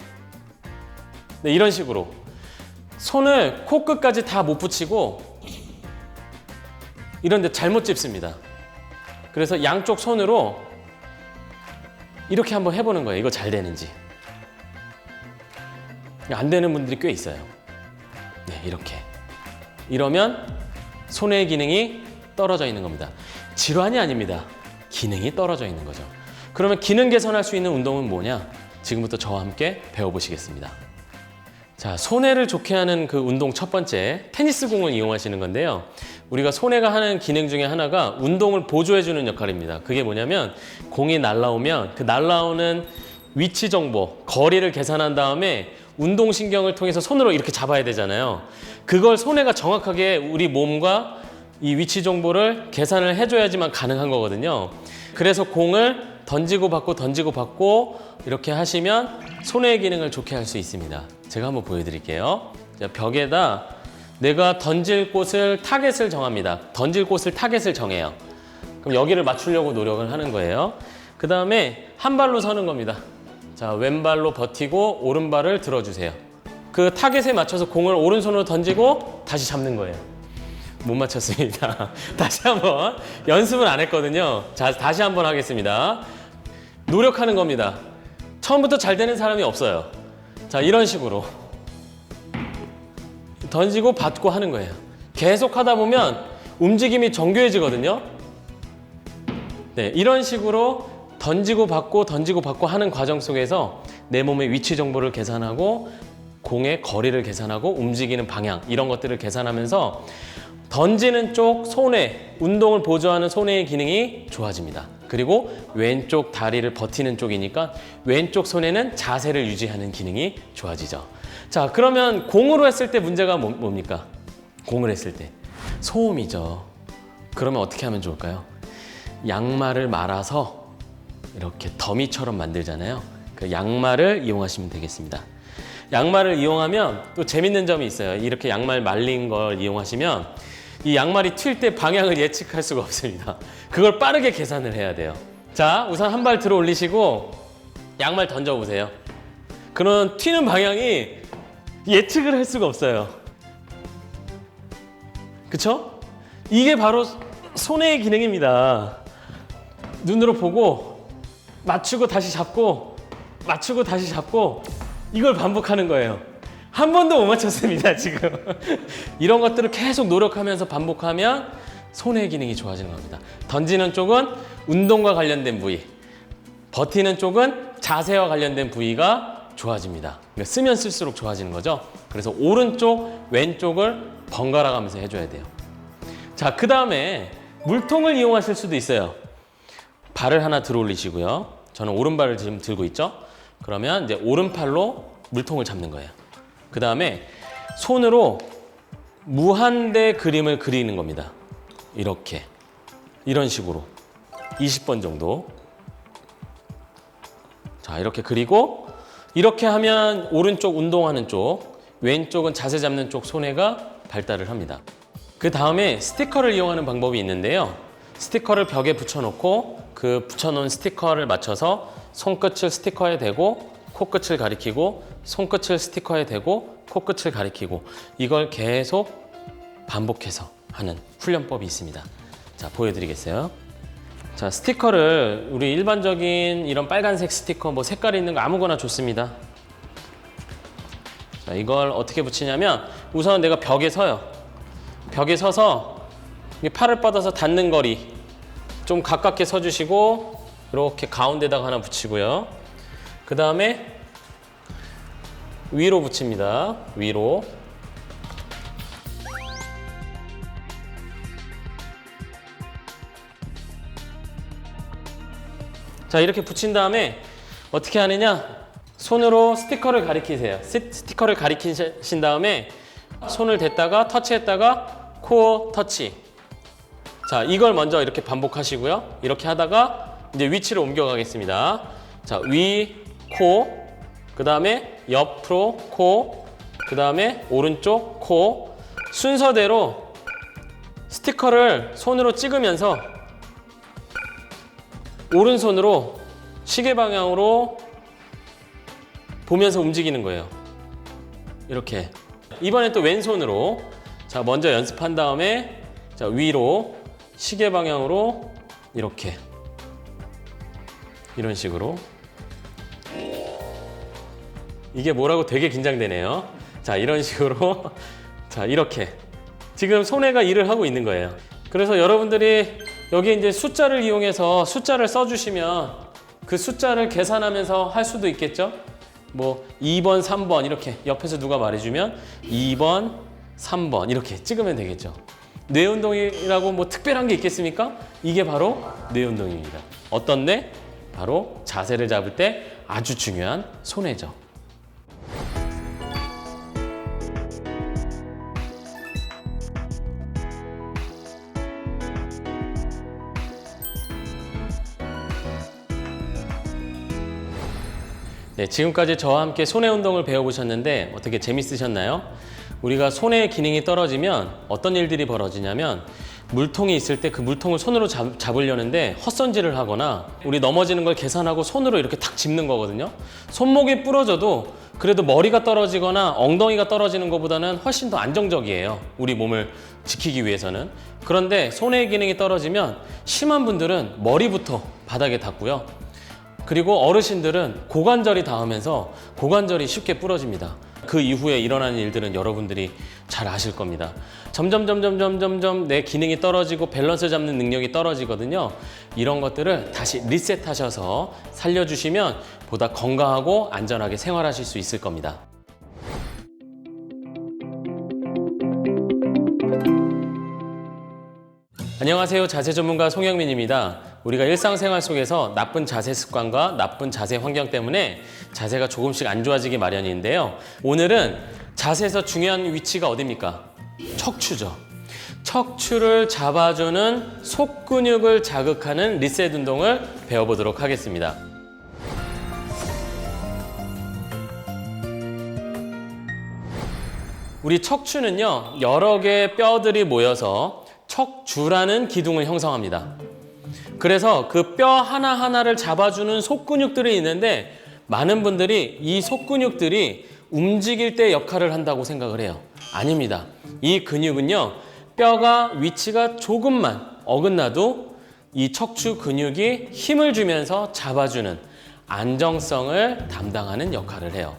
[SPEAKER 1] 네, 이런 식으로 손을 코끝까지 다 못 붙이고 이런 데 잘못 짚습니다. 그래서 양쪽 손으로 이렇게 한번 해보는 거예요. 이거 잘 되는지. 안 되는 분들이 꽤 있어요. 네, 이렇게. 이러면 손의 기능이 떨어져 있는 겁니다. 질환이 아닙니다. 기능이 떨어져 있는 거죠. 그러면 기능 개선할 수 있는 운동은 뭐냐? 지금부터 저와 함께 배워보시겠습니다. 자, 손해를 좋게 하는 그 운동 첫 번째, 테니스 공을 이용하시는 건데요. 우리가 손해가 하는 기능 중에 하나가 운동을 보조해주는 역할입니다. 그게 뭐냐면 공이 날아오면 그 날아오는 위치 정보, 거리를 계산한 다음에 운동신경을 통해서 손으로 이렇게 잡아야 되잖아요. 그걸 손해가 정확하게 우리 몸과 이 위치 정보를 계산을 해줘야지만 가능한 거거든요. 그래서 공을 던지고 받고 이렇게 하시면 손해의 기능을 좋게 할 수 있습니다. 제가 한번 보여드릴게요. 자, 벽에다 내가 던질 곳을 타겟을 정합니다. 던질 곳을 타겟을 정해요. 그럼 여기를 맞추려고 노력을 하는 거예요. 그 다음에 한 발로 서는 겁니다. 자, 왼발로 버티고 오른발을 들어주세요. 그 타겟에 맞춰서 공을 오른손으로 던지고 다시 잡는 거예요. 못 맞췄습니다. 다시 한번. 연습은 안 했거든요. 자, 다시 한번 하겠습니다. 노력하는 겁니다. 처음부터 잘 되는 사람이 없어요. 자, 이런 식으로 던지고 받고 하는 거예요. 계속 하다 보면 움직임이 정교해지거든요. 네, 이런 식으로 던지고 받고 하는 과정 속에서 내 몸의 위치 정보를 계산하고 공의 거리를 계산하고 움직이는 방향 이런 것들을 계산하면서 던지는 쪽 손해, 운동을 보조하는 손해의 기능이 좋아집니다. 그리고 왼쪽 다리를 버티는 쪽이니까 왼쪽 손에는 자세를 유지하는 기능이 좋아지죠. 자, 그러면 공으로 했을 때 문제가 뭡니까? 공을 했을 때 소음이죠. 그러면 어떻게 하면 좋을까요? 양말을 말아서 이렇게 더미처럼 만들잖아요. 그 양말을 이용하시면 되겠습니다. 양말을 이용하면 또 재밌는 점이 있어요. 이렇게 양말 말린 걸 이용하시면 이 양말이 튈 때 방향을 예측할 수가 없습니다. 그걸 빠르게 계산을 해야 돼요. 자, 우선 한 발 들어 올리시고 양말 던져보세요. 그런 튀는 방향이 예측을 할 수가 없어요. 그쵸? 이게 바로 손해의 기능입니다. 눈으로 보고 맞추고 다시 잡고 맞추고 다시 잡고 이걸 반복하는 거예요. 한 번도 못 맞췄습니다, 지금. 이런 것들을 계속 노력하면서 반복하면 손의 기능이 좋아지는 겁니다. 던지는 쪽은 운동과 관련된 부위, 버티는 쪽은 자세와 관련된 부위가 좋아집니다. 그러니까 쓰면 쓸수록 좋아지는 거죠. 그래서 오른쪽, 왼쪽을 번갈아 가면서 해줘야 돼요. 자, 그 다음에 물통을 이용하실 수도 있어요. 발을 하나 들어 올리시고요. 저는 오른발을 지금 들고 있죠. 그러면 이제 오른팔로 물통을 잡는 거예요. 그 다음에 손으로 무한대 그림을 그리는 겁니다. 이렇게. 이런 식으로. 20번 정도. 자, 이렇게 그리고 이렇게 하면 오른쪽 운동하는 쪽, 왼쪽은 자세 잡는 쪽 손해가 발달을 합니다. 그 다음에 스티커를 이용하는 방법이 있는데요. 스티커를 벽에 붙여놓고 그 붙여놓은 스티커를 맞춰서 손끝을 스티커에 대고 코끝을 가리키고 손끝을 스티커에 대고 코끝을 가리키고 이걸 계속 반복해서 하는 훈련법이 있습니다. 자, 보여드리겠어요. 자, 스티커를 우리 일반적인 이런 빨간색 스티커 뭐 색깔이 있는 거 아무거나 좋습니다. 자, 이걸 어떻게 붙이냐면 우선 내가 벽에 서요. 벽에 서서 팔을 뻗어서 닿는 거리 좀 가깝게 서주시고 이렇게 가운데다가 하나 붙이고요. 그 다음에 위로 붙입니다. 위로. 자, 이렇게 붙인 다음에 어떻게 하느냐? 손으로 스티커를 가리키세요. 스티커를 가리키신 다음에 손을 댔다가 터치했다가 코어 터치. 자, 이걸 먼저 이렇게 반복하시고요. 이렇게 하다가 이제 위치를 옮겨가겠습니다. 자, 위, 코, 그 다음에 옆으로 코, 그 다음에 오른쪽 코. 순서대로 스티커를 손으로 찍으면서 오른손으로 시계 방향으로 보면서 움직이는 거예요. 이렇게. 이번엔 또 왼손으로. 자, 먼저 연습한 다음에 자, 위로 시계 방향으로 이렇게. 이런 식으로. 이게 뭐라고 되게 긴장되네요. 자, 이런 식으로. 자, 이렇게. 지금 손해가 일을 하고 있는 거예요. 그래서 여러분들이 여기 이제 숫자를 이용해서 숫자를 써주시면 그 숫자를 계산하면서 할 수도 있겠죠? 뭐 2번, 3번 이렇게 옆에서 누가 말해주면 2번, 3번 이렇게 찍으면 되겠죠. 뇌 운동이라고 뭐 특별한 게 있겠습니까? 이게 바로 뇌 운동입니다. 어떤 뇌? 바로 자세를 잡을 때 아주 중요한 손해죠. 네, 지금까지 저와 함께 손해 운동을 배워보셨는데 어떻게 재밌으셨나요? 우리가 손해의 기능이 떨어지면 어떤 일들이 벌어지냐면 물통이 있을 때 그 물통을 손으로 잡으려는데 헛손질을 하거나 우리 넘어지는 걸 계산하고 손으로 이렇게 탁 짚는 거거든요. 손목이 부러져도 그래도 머리가 떨어지거나 엉덩이가 떨어지는 것보다는 훨씬 더 안정적이에요. 우리 몸을 지키기 위해서는. 그런데 손해의 기능이 떨어지면 심한 분들은 머리부터 바닥에 닿고요. 그리고 어르신들은 고관절이 닿으면서 고관절이 쉽게 부러집니다. 그 이후에 일어나는 일들은 여러분들이 잘 아실 겁니다. 점점 내 기능이 떨어지고 밸런스 잡는 능력이 떨어지거든요. 이런 것들을 다시 리셋하셔서 살려주시면 보다 건강하고 안전하게 생활하실 수 있을 겁니다. 안녕하세요. 자세 전문가 송영민입니다. 우리가 일상생활 속에서 나쁜 자세 습관과 나쁜 자세 환경 때문에 자세가 조금씩 안 좋아지기 마련인데요. 오늘은 자세에서 중요한 위치가 어디입니까? 척추죠. 척추를 잡아주는 속근육을 자극하는 리셋 운동을 배워보도록 하겠습니다. 우리 척추는요, 여러 개의 뼈들이 모여서 척주라는 기둥을 형성합니다. 그래서 그 뼈 하나하나를 잡아주는 속근육들이 있는데 많은 분들이 이 속근육들이 움직일 때 역할을 한다고 생각을 해요. 아닙니다. 이 근육은요, 뼈가 위치가 조금만 어긋나도 이 척추 근육이 힘을 주면서 잡아주는 안정성을 담당하는 역할을 해요.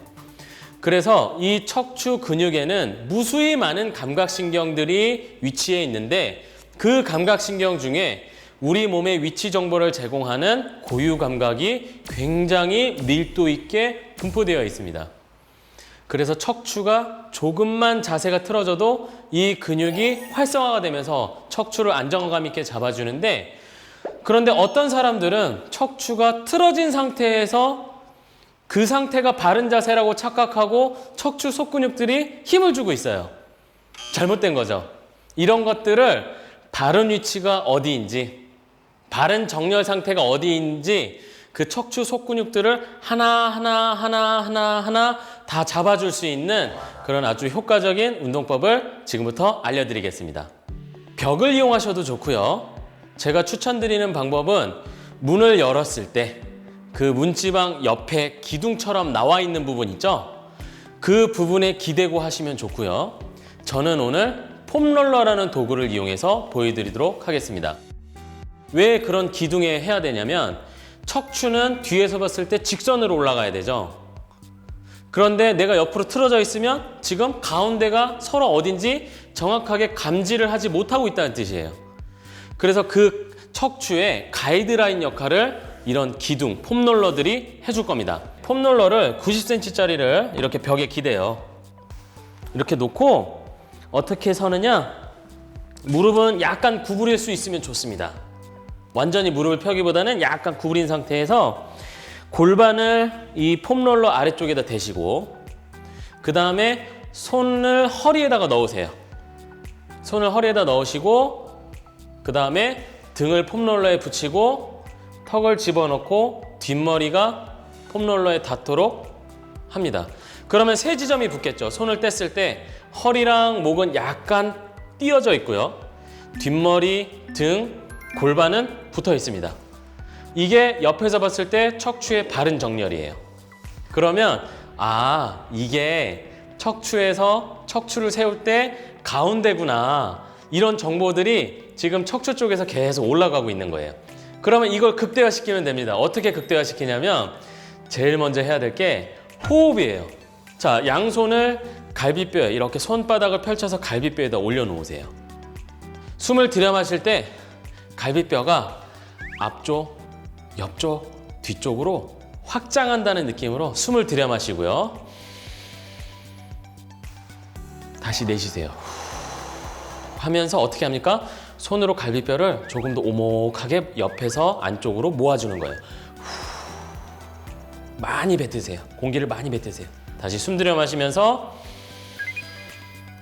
[SPEAKER 1] 그래서 이 척추 근육에는 무수히 많은 감각신경들이 위치해 있는데 그 감각신경 중에 우리 몸의 위치 정보를 제공하는 고유 감각이 굉장히 밀도 있게 분포되어 있습니다. 그래서 척추가 조금만 자세가 틀어져도 이 근육이 활성화가 되면서 척추를 안정감 있게 잡아주는데, 그런데 어떤 사람들은 척추가 틀어진 상태에서 그 상태가 바른 자세라고 착각하고 척추 속근육들이 힘을 주고 있어요. 잘못된 거죠. 이런 것들을 바른 위치가 어디인지, 바른 정렬 상태가 어디인지 그 척추 속근육들을 하나 다 잡아줄 수 있는 그런 아주 효과적인 운동법을 지금부터 알려드리겠습니다. 벽을 이용하셔도 좋고요. 제가 추천드리는 방법은 문을 열었을 때 그 문지방 옆에 기둥처럼 나와 있는 부분 있죠? 그 부분에 기대고 하시면 좋고요. 저는 오늘 폼롤러라는 도구를 이용해서 보여드리도록 하겠습니다. 왜 그런 기둥에 해야 되냐면 척추는 뒤에서 봤을 때 직선으로 올라가야 되죠. 그런데 내가 옆으로 틀어져 있으면 지금 가운데가 서로 어딘지 정확하게 감지를 하지 못하고 있다는 뜻이에요. 그래서 그 척추의 가이드라인 역할을 이런 기둥, 폼롤러들이 해줄 겁니다. 폼롤러를 90cm짜리를 이렇게 벽에 기대요. 이렇게 놓고 어떻게 서느냐? 무릎은 약간 구부릴 수 있으면 좋습니다. 완전히 무릎을 펴기보다는 약간 구부린 상태에서 골반을 이 폼롤러 아래쪽에다 대시고 그 다음에 손을 허리에다가 넣으세요. 손을 허리에다 넣으시고 그 다음에 등을 폼롤러에 붙이고 턱을 집어넣고 뒷머리가 폼롤러에 닿도록 합니다. 그러면 세 지점이 붙겠죠. 손을 뗐을 때 허리랑 목은 약간 띄어져 있고요. 뒷머리, 등, 골반은 붙어 있습니다. 이게 옆에서 봤을 때 척추의 바른 정렬이에요. 그러면 이게 척추에서 척추를 세울 때 가운데구나. 이런 정보들이 지금 척추 쪽에서 계속 올라가고 있는 거예요. 그러면 이걸 극대화시키면 됩니다. 어떻게 극대화시키냐면 제일 먼저 해야 될 게 호흡이에요. 자, 양손을 갈비뼈에 이렇게 손바닥을 펼쳐서 갈비뼈에다 올려놓으세요. 숨을 들여마실 때 갈비뼈가 앞쪽, 옆쪽, 뒤쪽으로 확장한다는 느낌으로 숨을 들여마시고요. 다시 내쉬세요. 하면서 어떻게 합니까? 손으로 갈비뼈를 조금 더 오목하게 옆에서 안쪽으로 모아주는 거예요. 많이 뱉으세요. 공기를 많이 뱉으세요. 다시 숨 들여 마시면서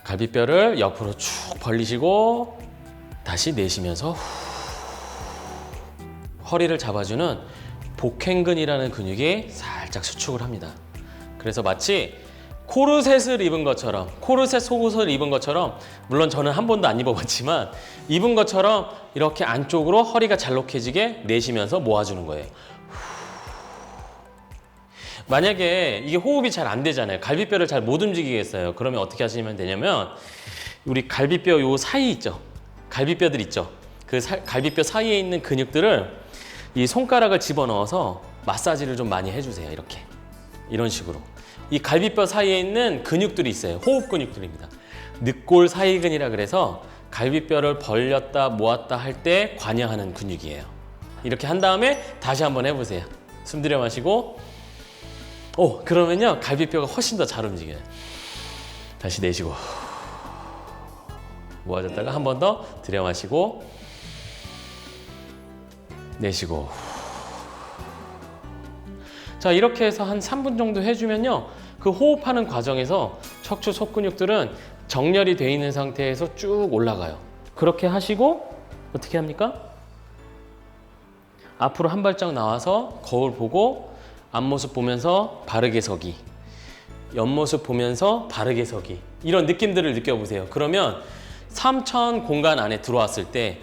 [SPEAKER 1] 갈비뼈를 옆으로 쭉 벌리시고 다시 내쉬면서 허리를 잡아주는 복행근이라는 근육이 살짝 수축을 합니다. 그래서 마치 코르셋을 입은 것처럼, 코르셋 속옷을 입은 것처럼, 물론 저는 한 번도 안 입어봤지만 입은 것처럼 이렇게 안쪽으로 허리가 잘록해지게 내쉬면서 모아주는 거예요. 만약에 이게 호흡이 잘 안 되잖아요. 갈비뼈를 잘 못 움직이겠어요. 그러면 어떻게 하시면 되냐면 우리 갈비뼈 요 사이 있죠. 갈비뼈들 있죠. 그 갈비뼈 사이에 있는 근육들을 이 손가락을 집어넣어서 마사지를 좀 많이 해주세요. 이렇게. 이런 식으로. 이 갈비뼈 사이에 있는 근육들이 있어요. 호흡 근육들입니다. 늑골 사이근이라 그래서 갈비뼈를 벌렸다 모았다 할 때 관여하는 근육이에요. 이렇게 한 다음에 다시 한번 해보세요. 숨 들여 마시고 그러면요 갈비뼈가 훨씬 더 잘 움직여요. 다시 내쉬고 모아졌다가 한 번 더 들여 마시고 내쉬고. 자, 이렇게 해서 한 3분 정도 해주면요 그 호흡하는 과정에서 척추 속근육들은 정렬이 돼 있는 상태에서 쭉 올라가요. 그렇게 하시고 어떻게 합니까? 앞으로 한 발짝 나와서 거울 보고 앞모습 보면서 바르게 서기, 옆모습 보면서 바르게 서기, 이런 느낌들을 느껴보세요. 그러면 3천 공간 안에 들어왔을 때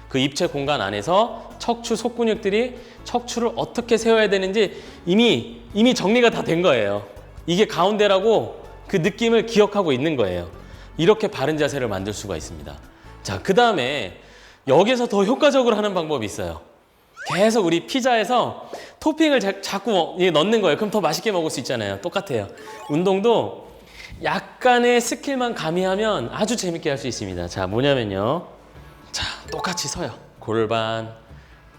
[SPEAKER 1] 그 입체 공간 안에서 척추 속근육들이 척추를 어떻게 세워야 되는지 이미 정리가 다 된 거예요. 이게 가운데라고 그 느낌을 기억하고 있는 거예요. 이렇게 바른 자세를 만들 수가 있습니다. 자, 그 다음에 여기서 더 효과적으로 하는 방법이 있어요. 계속 우리 피자에서 토핑을 자꾸 넣는 거예요. 그럼 더 맛있게 먹을 수 있잖아요. 똑같아요. 운동도 약간의 스킬만 가미하면 아주 재밌게 할 수 있습니다. 자, 뭐냐면요. 자, 똑같이 서요. 골반,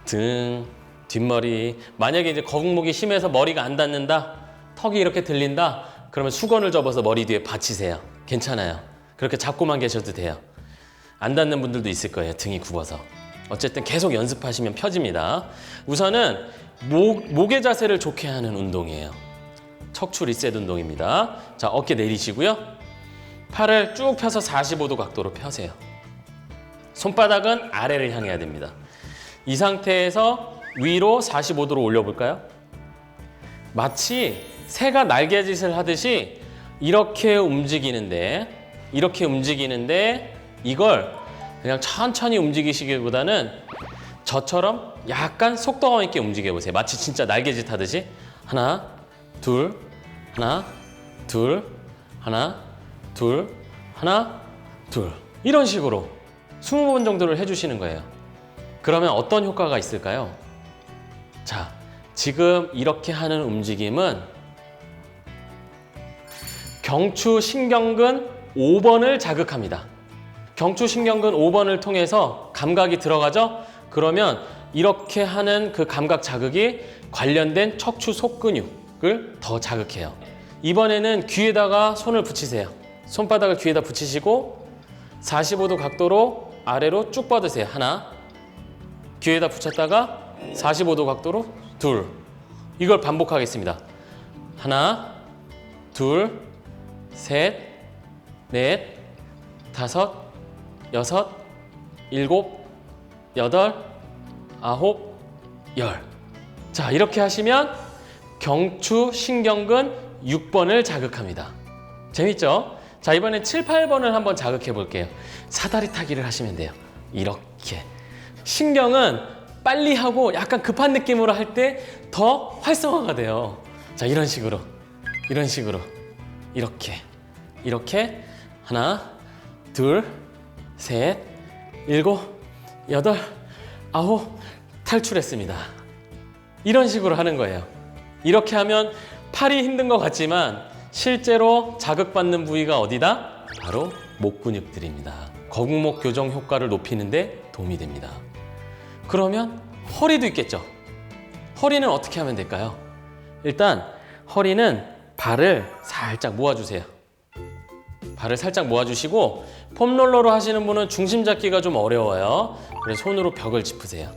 [SPEAKER 1] 등, 뒷머리. 만약에 이제 거북목이 심해서 머리가 안 닿는다, 턱이 이렇게 들린다, 그러면 수건을 접어서 머리 뒤에 받치세요. 괜찮아요. 그렇게 잡고만 계셔도 돼요. 안 닿는 분들도 있을 거예요. 등이 굽어서. 어쨌든 계속 연습하시면 펴집니다. 우선은 목의 자세를 좋게 하는 운동이에요. 척추 리셋 운동입니다. 자, 어깨 내리시고요. 팔을 쭉 펴서 45도 각도로 펴세요. 손바닥은 아래를 향해야 됩니다. 이 상태에서 위로 45도로 올려볼까요? 마치 새가 날개짓을 하듯이 이렇게 움직이는데 이걸 그냥 천천히 움직이시기보다는 저처럼 약간 속도감 있게 움직여보세요. 마치 진짜 날개짓 하듯이 하나, 둘, 하나, 둘, 하나, 둘, 하나, 둘 이런 식으로 20번 정도를 해주시는 거예요. 그러면 어떤 효과가 있을까요? 자, 지금 이렇게 하는 움직임은 경추신경근 5번을 자극합니다. 경추신경근 5번을 통해서 감각이 들어가죠? 그러면 이렇게 하는 그 감각 자극이 관련된 척추 속근육을 더 자극해요. 이번에는 귀에다가 손을 붙이세요. 손바닥을 귀에다 붙이시고 45도 각도로 아래로 쭉 뻗으세요. 하나, 귀에다 붙였다가 45도 각도로 둘. 이걸 반복하겠습니다. 하나, 둘, 셋, 넷, 다섯, 여섯, 일곱, 여덟, 아홉, 열. 자, 이렇게 하시면 경추신경근 6번을 자극합니다. 재밌죠? 자, 이번엔 7, 8번을 한번 자극해 볼게요. 사다리 타기를 하시면 돼요. 이렇게. 신경은 빨리 하고 약간 급한 느낌으로 할 때 더 활성화가 돼요. 자, 이런 식으로. 이렇게. 하나, 둘, 셋, 일곱, 여덟, 아홉, 탈출했습니다. 이런 식으로 하는 거예요. 이렇게 하면 팔이 힘든 것 같지만 실제로 자극받는 부위가 어디다? 바로 목 근육들입니다. 거북목 교정 효과를 높이는 데 도움이 됩니다. 그러면 허리도 있겠죠? 허리는 어떻게 하면 될까요? 일단 허리는 발을 살짝 모아주세요. 발을 살짝 모아주시고 폼롤러로 하시는 분은 중심 잡기가 좀 어려워요. 그래서 손으로 벽을 짚으세요.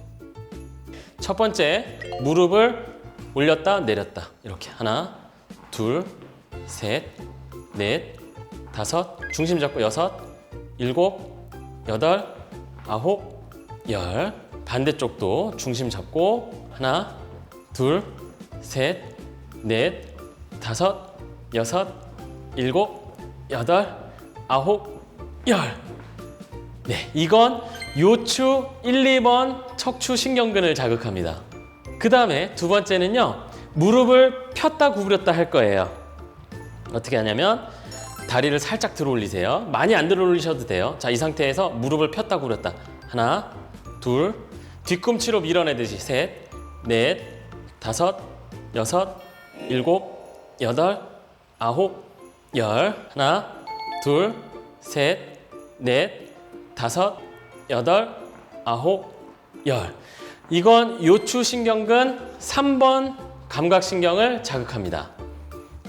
[SPEAKER 1] 첫 번째, 무릎을 올렸다 내렸다 이렇게 하나, 둘, 셋, 넷, 다섯, 중심 잡고 여섯, 일곱, 여덟, 아홉, 열. 반대쪽도 중심 잡고 하나, 둘, 셋, 넷, 다섯, 여섯, 일곱, 여덟, 아홉, 열. 네, 이건 요추 1, 2번 척추신경근을 자극합니다. 그 다음에 두 번째는요, 무릎을 폈다 구부렸다 할 거예요. 어떻게 하냐면 다리를 살짝 들어 올리세요. 많이 안 들어 올리셔도 돼요. 자, 이 상태에서 무릎을 폈다 구부렸다. 하나, 둘, 뒤꿈치로 밀어내듯이 셋, 넷, 다섯, 여섯, 일곱, 여덟, 아홉, 열. 하나, 둘, 셋, 넷, 다섯, 여덟, 아홉, 열. 이건 요추신경근 3번 감각신경을 자극합니다.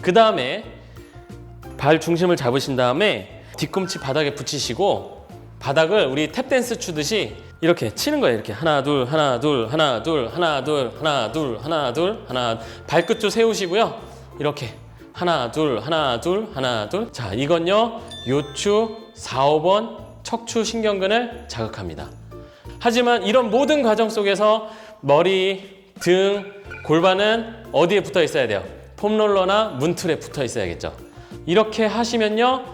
[SPEAKER 1] 그 다음에 발 중심을 잡으신 다음에 뒤꿈치 바닥에 붙이시고 바닥을 우리 탭댄스 추듯이 이렇게 치는 거예요. 이렇게 하나 둘 하나 둘 하나 둘 하나 둘 하나 둘 하나 둘 하나 발끝도 세우시고요. 이렇게 하나 둘 하나 둘 하나 둘. 자, 이건요 요추 4, 5번 척추신경근을 자극합니다. 하지만 이런 모든 과정 속에서 머리, 등, 골반은 어디에 붙어 있어야 돼요? 폼롤러나 문틀에 붙어 있어야겠죠. 이렇게 하시면요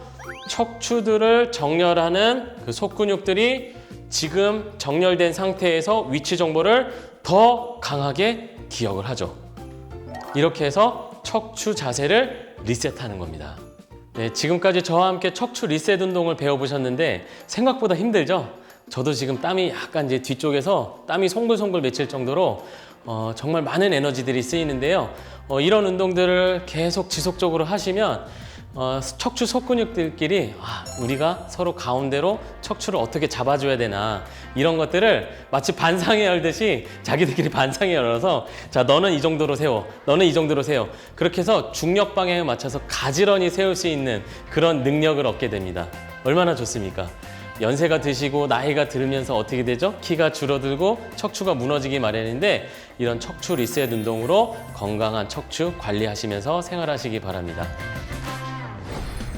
[SPEAKER 1] 척추들을 정렬하는 그 속근육들이 지금 정렬된 상태에서 위치 정보를 더 강하게 기억을 하죠. 이렇게 해서 척추 자세를 리셋하는 겁니다. 네, 지금까지 저와 함께 척추 리셋 운동을 배워보셨는데 생각보다 힘들죠? 저도 지금 땀이 약간 이제 뒤쪽에서 땀이 송글송글 맺힐 정도로 정말 많은 에너지들이 쓰이는데요. 이런 운동들을 계속 지속적으로 하시면 척추 속근육들끼리 우리가 서로 가운데로 척추를 어떻게 잡아줘야 되나 이런 것들을 마치 반상회 열듯이 자기들끼리 반상회 열어서 자 너는 이 정도로 세워 너는 이 정도로 세워 그렇게 해서 중력 방향에 맞춰서 가지런히 세울 수 있는 그런 능력을 얻게 됩니다. 얼마나 좋습니까? 연세가 드시고 나이가 들으면서 어떻게 되죠? 키가 줄어들고 척추가 무너지기 마련인데 이런 척추 리셋 운동으로 건강한 척추 관리하시면서 생활하시기 바랍니다.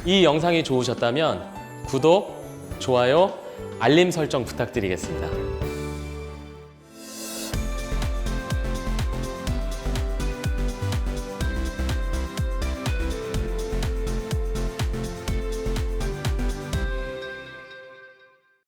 [SPEAKER 1] 이 영상이 좋으셨다면 구독, 좋아요, 알림 설정 부탁드리겠습니다.